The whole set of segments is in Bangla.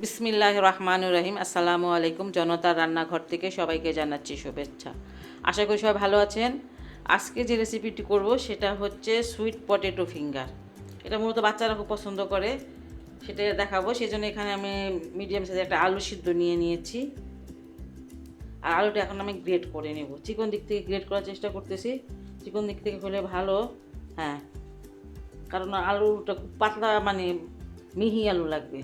বিসমিল্লাহির রহমানির রহিম। আসসালামু আলাইকুম। জনতার রান্নাঘর থেকে সবাইকে জানাচ্ছি শুভেচ্ছা। আশা করি সবাই ভালো আছেন। আজকে যে রেসিপিটি করব সেটা হচ্ছে সুইট পটেটো ফিঙ্গার। এটা মূলত বাচ্চারা খুব পছন্দ করে, সেটা দেখাবো। সেই জন্য এখানে আমি মিডিয়াম সাইজের একটা আলু সিদ্ধ নিয়ে নিয়েছি। আর আলুটা এখন আমি গ্রেট করে নেব। চিকন দিক থেকে গ্রেট করার চেষ্টা করতেছি, চিকন দিক থেকে হলে ভালো। হ্যাঁ, কারণ আলুটা খুব পাতলা, মানে মিহি আলু লাগবে।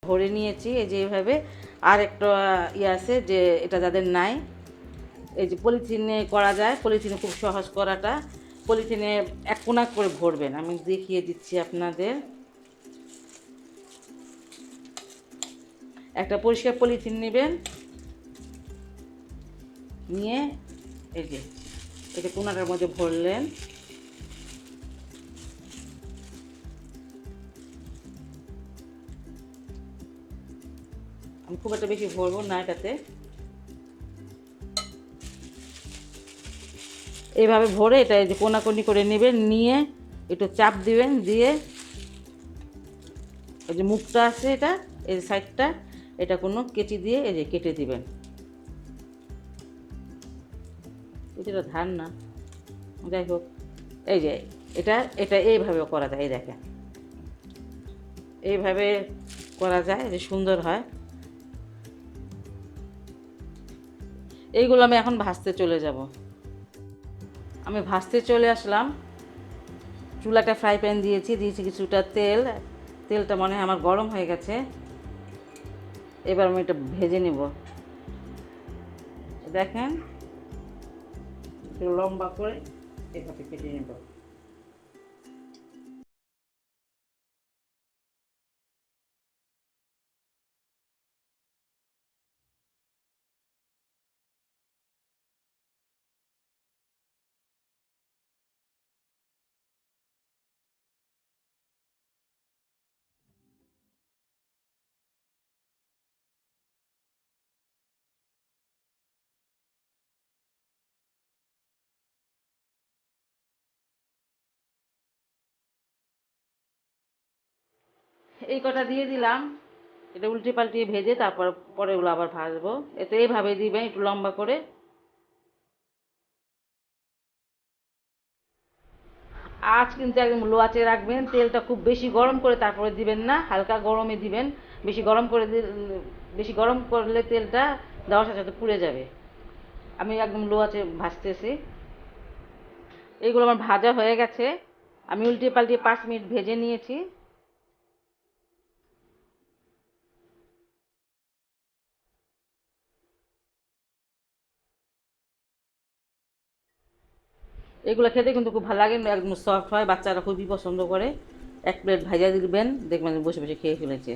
ভরে নিয়েছি এই যে এইভাবে। আর একটা ইয়ে আছে, যে এটা যাদের নাই, এই যে পলিথিনে করা যায়, পলিথিনে খুব সহজ করাটা। পলিথিনে এক কোনা করে ভরবেন, আমি দেখিয়ে দিচ্ছি আপনাদের। একটা পরিষ্কার পলিথিন নেবেন, নিয়ে এই যে এটা কোনাটার মধ্যে ভরলেন। আমি খুব একটা বেশি ভরবো না এটাতে। এইভাবে ভরে এটা এই যে কোনাকুনি করে নেবেন, নিয়ে একটু চাপ দিবেন, দিয়ে এই যে মুখটা আছে, এটা এই সাইডটা, এটা কোনো কেচি দিয়ে এই যে কেটে দিবেন। এটা ধার না, যাই হোক, এই যে এটা এটা এইভাবে করা যায়। এই দেখেন, এইভাবে করা যায়, যে সুন্দর হয়। এইগুলো আমি এখন ভাজতে চলে যাব। আমি ভাজতে চলে আসলাম। চুলাটা ফ্রাই প্যান দিয়েছি, দিয়েছি কিছুটা তেল। তেলটা মনে হয় আমার গরম হয়ে গেছে। এবার আমি এটা ভেজে নেব। দেখেন, একটু লম্বা করে এভাবে কেটে নেব। এই কটা দিয়ে দিলাম, এটা উল্টে পাল্টিয়ে ভেজে তারপর পরেগুলো আবার ভাজবো। এতে এইভাবে দিবেন একটু লম্বা করে। আঁচ কিন্তু একদম লো আঁচে রাখবেন, তেলটা খুব বেশি গরম করে তারপরে দিবেন না, হালকা গরমে দিবেন। বেশি গরম করে বেশি গরম করলে তেলটা দেওয়ার সাথে সাথে পুড়ে যাবে। আমি একদম লো আঁচে ভাজতেছি। এইগুলো আমার ভাজা হয়ে গেছে, আমি উল্টে পাল্টে 5 মিনিট ভেজে নিয়েছি। এগুলো খেতে কিন্তু খুব ভালো লাগে, একদম সফট হয়, বাচ্চারা খুবই পছন্দ করে। 1 প্লেট ভাজা দিবেন, দেখবেন বসে বসে খেয়ে ফেলেছে।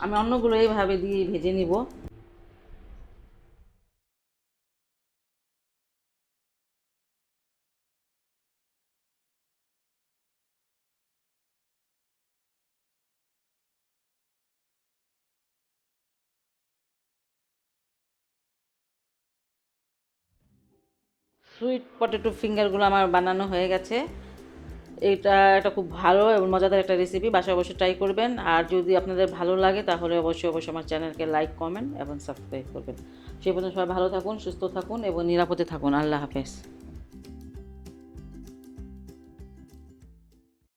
আমি অন্যগুলো এইভাবে দিয়ে ভেজে নিব। সুইট পটেটো ফিঙ্গারগুলো আমার বানানো হয়ে গেছে। এটা খুব ভালো এবং মজাদার একটা রেসিপি, বাসায় অবশ্যই ট্রাই করবেন। আর যদি আপনাদের ভালো লাগে তাহলে অবশ্যই অবশ্যই আমার চ্যানেলকে লাইক, কমেন্ট এবং সাবস্ক্রাইব করবেন। সেই পর্যন্ত সবাই ভালো থাকুন, সুস্থ থাকুন এবং নিরাপদে থাকুন। আল্লাহ হাফেজ।